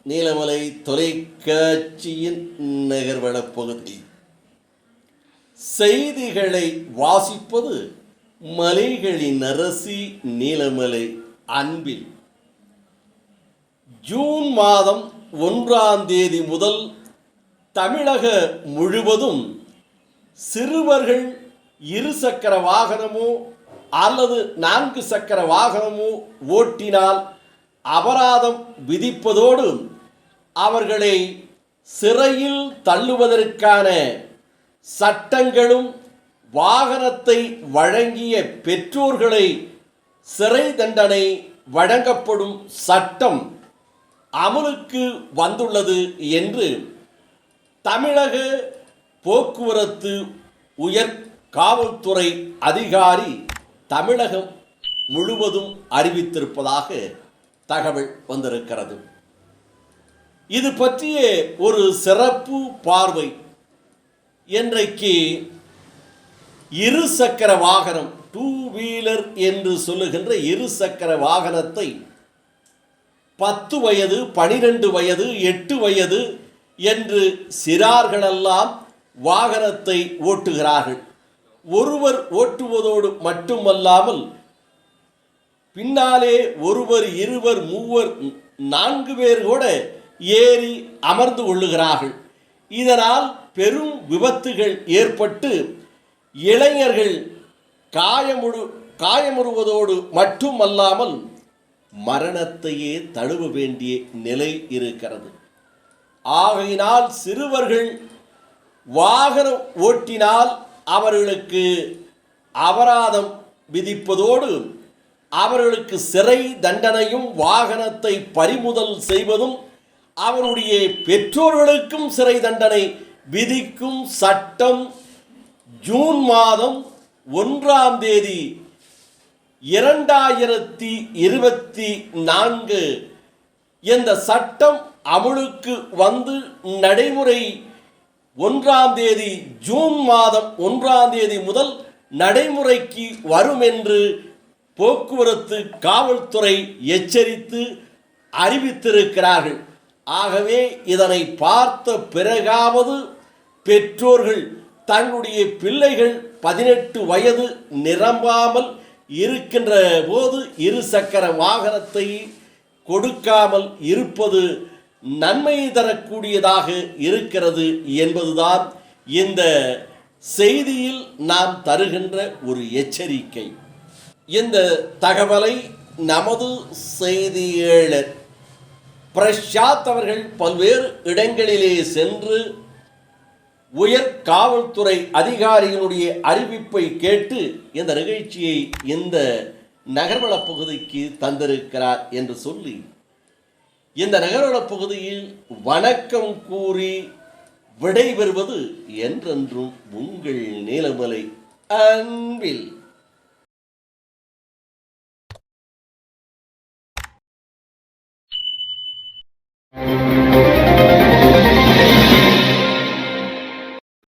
நீலமலை தொலைக்காட்சியின் நகர்வளப் பகுதி. செய்திகளை வாசிப்பது மலைகளின் அரசி நீலமலை அன்பில். ஜூன் மாதம் 1ஆம் தேதி முதல் தமிழக முழுவதும் சிறுவர்கள் 2 சக்கர வாகனமோ அல்லது 4 சக்கர வாகனமோ ஓட்டினால் அபராதம் விதிப்பதோடு அவர்களை சிறையில் தள்ளுவதற்கான சட்டங்களும், வாகனத்தை வழங்கிய பெற்றோர்களை சிறை தண்டனை வழங்கப்படும் சட்டம் அமலுக்கு வந்துள்ளது என்று தமிழக போக்குவரத்து உயர் காவல்துறை அதிகாரி தமிழகம் முழுவதும் அறிவித்திருப்பதாக தகவல் வந்திருக்கிறது. இது பற்றிய ஒரு சிறப்பு பார்வை. இன்றைக்கு 2 சக்கர வாகனம், 2 வீலர் என்று சொல்லுகின்ற 2 சக்கர வாகனத்தை 10 வயது, 12 வயது, 8 வயது என்று சிறார்களெல்லாம் வாகனத்தை ஓட்டுகிறார்கள். ஒருவர் ஓட்டுவதோடு மட்டுமல்லாமல் பின்னாலே ஒருவர், 2, 3, 4 பேர் கூட ஏறி அமர்ந்து கொள்ளுகிறார்கள். இதனால் பெரும் விபத்துகள் ஏற்பட்டு இளைஞர்கள் காயமுறுவதோடு மட்டுமல்லாமல் மரணத்தையே தழுவ வேண்டிய நிலை இருக்கிறது. ஆகையினால் சிறுவர்கள் வாகனம் ஓட்டினால் அவர்களுக்கு அபராதம் விதிப்பதோடு அவர்களுக்கு சிறை தண்டனையும், வாகனத்தை பறிமுதல் செய்வதும், அவருடைய பெற்றோர்களுக்கும் சிறை தண்டனை விதிக்கும் சட்டம் ஜூன் மாதம் 1ஆம் தேதி 2024 இந்த சட்டம் அமலுக்கு வந்து நடைமுறை 1ஆம் தேதி ஜூன் மாதம் 1ஆம் தேதி முதல் நடைமுறைக்கு வரும் என்று போக்குவரத்து காவல்துறை எச்சரித்து அறிவித்திருக்கிறார்கள். ஆகவே இதனை பார்த்த பிறகாவது பெற்றோர்கள் தங்களுடைய பிள்ளைகள் 18 வயது நிரம்பாமல் இருக்கின்ற போது 2 சக்கர வாகனத்தை கொடுக்காமல் இருப்பது நன்மை தரக்கூடியதாக இருக்கிறது என்பதுதான் இந்த செய்தியில் நாம் தருகின்ற ஒரு எச்சரிக்கை. இந்த தகவலை நமது செய்தியாளர் பிரசாத் அவர்கள் பல்வேறு இடங்களிலே சென்று உயர் காவல்துறை அதிகாரிகளுடைய அறிவிப்பை கேட்டு இந்த நிகழ்ச்சியை இந்த நகர்வள பகுதிக்கு தந்திருக்கிறார் என்று சொல்லி, இந்த நகர்வள பகுதியில் வணக்கம் கூறி விடைபெறுவது என்றென்றும் உங்கள் நீலமலை அன்பில்.